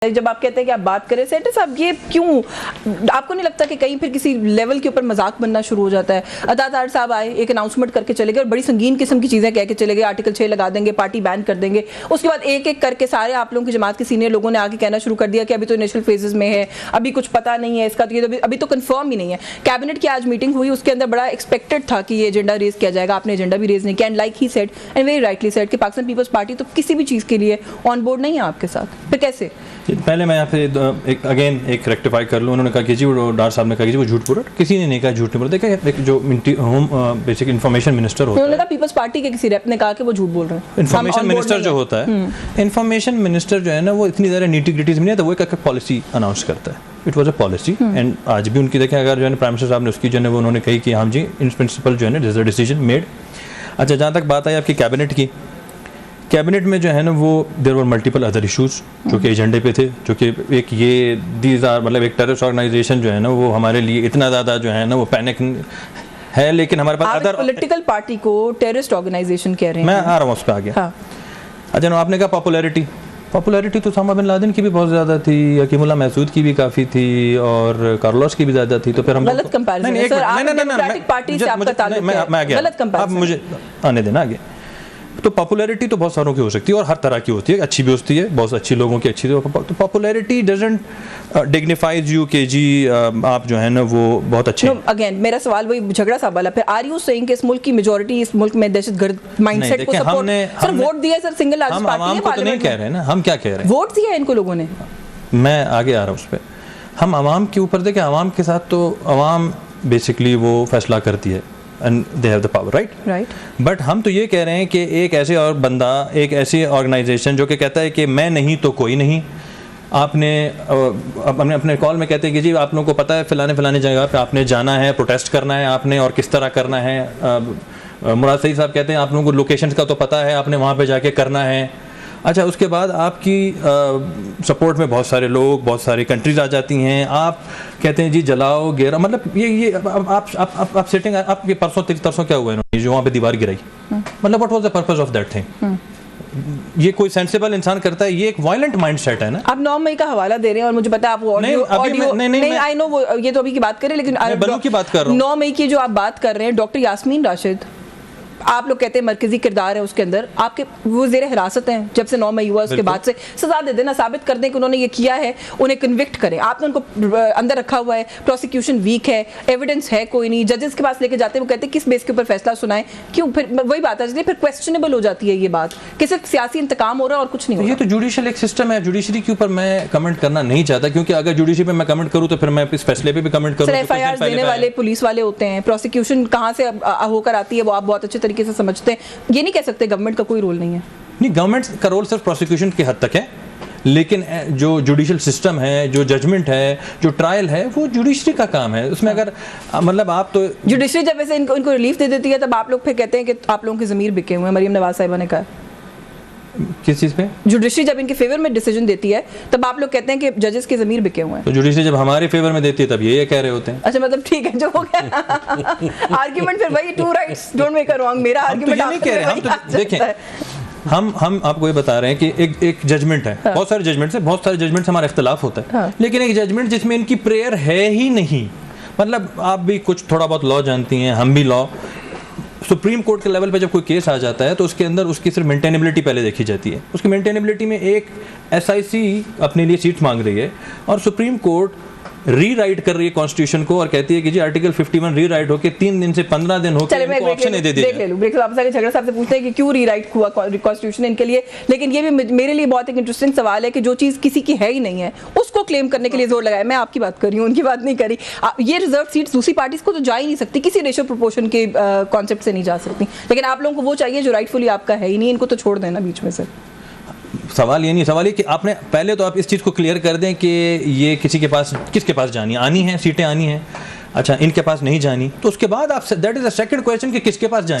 जब आप कहते हैं कि आप बात करें सेटर साहब, ये क्यों आपको नहीं लगता कि कहीं फिर किसी लेवल के ऊपर मजाक बनना शुरू हो जाता है? अतातार साहब आए, एक अनाउंसमेंट करके चले गए और बड़ी संगीन किस्म की चीज़ें कह के चले गए, आर्टिकल 6 लगा देंगे, पार्टी बैन कर देंगे। उसके बाद एक एक करके सारे आप लोगों की जमात के सीनियर लोगों ने आके कहना शुरू कर दिया कि अभी तो इनिशियल फेजेस में है, अभी कुछ पता नहीं है इसका, तो ये अभी तो कंफर्म ही नहीं है। कैबिनेट की आज मीटिंग हुई, उसके अंदर बड़ा एक्सपेक्टेड था कि ये एजेंडा रेज किया जाएगा, आपने एजेंडा भी रेज नहीं किया। And like he said and very rightly said कि पाकिस्तान पीपल्स पार्टी तो किसी भी चीज़ के लिए ऑन बोर्ड नहीं है आपके साथ, फिर कैसे? पहले मैं यहाँ पे एक रेक्टिफाई कर लूँ। उन्होंने कहा कि जी वो डार साहब ने कहा कि जी वो झूठ बोल रहा है, किसी ने नहीं कहा झूठ नहीं बोल रहा। देखिए जो होम बेसिक इन्फॉर्मेशन मिनिस्टर होता है, पीपल्स पार्टी के किसी रेप ने कहा कि वो झूठ बोल रहे हैं। इन्फॉर्मेशन मिनिस्टर जो होता है, इन्फॉर्मेशन मिनिस्टर जो है ना, वो इतनी ज़्यादा नीटी ग्रिटीज में नहीं आता, वो एक पॉलिसी अनाउंस करता है। It was a policy and आज भी उनकी देखें, अगर जो है प्राइम मिनिस्टर साहब ने उसकी जो है वो उन्होंने कही कि हाँ जी इन प्रिंसिपल जो है ना डिसीजन मेड। अच्छा, जहाँ तक बात आई आपकी कैबिनेट की, कैबिनेट में जो है ना वो there were multiple other issues जो कि एजेंडे पे थे, जो कि एक ये दीज आर मतलब एक टेररिस्ट ऑर्गेनाइजेशन जो है ना वो हमारे लिए इतना ज़्यादा जो है ना वो पैनिक है, लेकिन हमारे पास अदर पॉलिटिकल पार्टी को टेररिस्ट ऑर्गेनाइजेशन कह रहे हैं। मैं आ रहा हूँ उस पर आगे। हाँ। अच्छा, आपने कहा पॉपुलैरिटी तो उसामा बिन लादेन की भी बहुत ज़्यादा थी, हकीमुल्लाह महसूद की भी काफ़ी थी और कार्लोस की भी ज़्यादा थी। तो फिर हम गलत कंपैरिजन है सर, आप डेमोक्रेटिक पार्टी से आपका ताल्लुक है, मैं गलत कंपैरिजन। आप मुझे आने देना आगे। तो पॉपुलैरिटी तो बहुत सारों की हो सकती है और हर तरह की होती है, अच्छी भी होती है, बहुत अच्छी लोगों की अच्छी। तो पॉपुलैरिटी डजंट डिग्निफाइज यू के जी आप जो है ना वो बहुत अच्छे। अगेन मेरा सवाल वही झगड़ा सा वाला, फिर आर यू सेइंग कि इस मुल्क की मेजॉरिटी इस मुल्क में दहशतगर्द माइंडसेट को सपोर्ट, सर वोट दिया सर, सिंगल लार्जेस्ट पार्टी है पार्लियामेंट में। नहीं कह रहे हैं ना, हम क्या कह रहे हैं, वोट दिया इनको लोगों ने। मैं आगे आ रहा हूँ उस पर। हम आवाम के ऊपर देखें, आवाम के साथ तो आवाम बेसिकली वो फैसला करती है and they have the power, right? But हम तो ये कह रहे हैं कि एक ऐसे और बंदा, एक ऐसी ऑर्गेनाइजेशन जो कि कहता है कि मैं नहीं तो कोई नहीं। आपने अपने कॉल में कहते हैं कि जी आप लोगों को पता है फलाने जगह पे आपने जाना है, प्रोटेस्ट करना है आपने, और किस तरह करना है। मुराद सईद साहब कहते हैं आप लोगों को लोकेशंस का तो पता है, आपने वहाँ पे जाके करना है। अच्छा, उसके बाद आपकी सपोर्ट में बहुत सारे लोग, बहुत सारी कंट्रीज आ जाती हैं, आप कहते हैं जी जलाओ गेरा, मतलब ये आप सेटिंग, आप ये परसों क्या हुआ इन्होंने जो वहाँ पे दीवार गिराई, मतलब what was the purpose of that thing? ये कोई सेंसिबल इंसान करता है? ये एक वायलेंट माइंडसेट है ना। आप 9 मई का हवाला दे रहे हैं और मुझे पता है आप ऑडियो नहीं आई नो वो ये तो अभी की बात कर रहे हैं, लेकिन बलू की बात कर रहा हूँ। 9 मई की जो आप बात कर रहे हैं, डॉक्टर यास्मीन राशिद, आप लोग कहते हैं मरकजी किरदार है उसके अंदर, आपके वो जेर हिरासत हैं जब से 9 मई हुआ, उसके बाद से सजा दे देना, साबित कर दें कि उन्होंने ये किया है, उन्हें कन्विक्ट करें। आपने उनको अंदर रखा हुआ है, प्रोसिक्यूशन वीक है, एविडेंस है कोई नहीं, जजेस के पास लेके जाते हैं, वो कहते हैं किस बेस के ऊपर फैसला सुनाएं, क्यों? फिर वही बात आ जाती है, फिर क्वेश्चनेबल हो जाती है ये बात कि सिर्फ सियासी इंतकाम हो रहा है और कुछ नहीं हो रहा। ये तो जुडिशियल एक सिस्टम है, जुडिशरी के ऊपर मैं कमेंट करना नहीं चाहता, क्योंकि अगर जुडिशरी पे मैं कमेंट करूँ तो फिर मैं इस फैसले पे भी कमेंट करूँ। एफआईआर देने वाले पुलिस वाले होते हैं, प्रोसिक्यूशन कहाँ से होकर आती है वो आप बहुत अच्छे तरीके से समझते हैं। ये नहीं कह सकते गवर्नमेंट का कोई रोल नहीं है। नहीं, गवर्नमेंट का रोल सिर्फ प्रोसिक्यूशन की हद तक है, लेकिन जो जुडिशियल सिस्टम है, जो जजमेंट है, जो ट्रायल है, वो जुडिशरी का काम है। उसमें अगर मतलब आप तो जुडिशरी जब वैसे इनको रिलीफ दे देती है तब आप लोग फिर कहते हैं कि आप लोगों के ज़मीर बिके हुए हैं। मरीम नवाज साहिबा ने कहा किस चीज़ पे? जुडिशरी जब इनके फेवर में डिसीजन देती है तब आप लोग कहते हैं कि जजेस के ज़मीर बिके हुए हैं। तो जुडिशरी जब हमारे फेवर में देती है तब ये कह रहे होते हैं। अच्छा, मतलब ठीक है, जो हो गया आर्गुमेंट फिर वही two rights don't make a wrong. मेरा आर्गुमेंट आप नहीं कह रहे, हम तो देखें, हम आपको ये बता रहे हैं कि एक जजमेंट है। हाँ। बहुत सारे जजमेंट्स है, बहुत सारे जजमेंट्स हमारा इख्तिलाफ होता है। हाँ। लेकिन एक जजमेंट जिसमें इनकी प्रेयर है ही नहीं, मतलब आप भी कुछ थोड़ा बहुत लॉ जानती हैं, हम भी लॉ, सुप्रीम कोर्ट के लेवल पे जब कोई केस आ जाता है तो उसके अंदर उसकी सिर्फ मेंटेनेबिलिटी पहले देखी जाती है। उसकी मेंटेनेबिलिटी में एक एसआईसी अपने लिए सीट मांग रही है और सुप्रीम कोर्ट रीराइट कर रही है कॉन्स्टिट्यूशन को और कहती है कि जी आर्टिकल 51 रीराइट होके 3 दिन से 15 दिन होके इनको ऑप्शन दे दिया। ब्रेक वापस आके झगड़ा साहब से पूछते हैं कि क्यों रीराइट हुआ कॉन्स्टिट्यूशन इनके लिए, लेकिन ये भी मेरे लिए बहुत एक इंटरेस्टिंग सवाल है कि जो चीज़ किसी की है ही नहीं है उसको क्लेम करने के लिए जोर लगाया। मैं आपकी बात कर रही हूँ, उनकी बात नहीं करी। ये रिजर्व सीट्स दूसरी पार्टीज को तो जा ही नहीं सकती, किसी रेशियो प्रोपोर्शन के कॉन्सेप्ट से नहीं जा सकती, लेकिन आप लोगों को वो चाहिए जो राइटफुली आपका है ही नहीं, इनको तो छोड़ देना बीच में से। सवाल ये नहीं, सवाल ये कि आपने पहले तो आप इस चीज़ को क्लियर कर दें कि ये किसके पास जानी आनी है, सीटें आनी हैं। अच्छा, इनके पास नहीं जानी, तो उसके बाद आप that is the second question कि किसके पास जानी।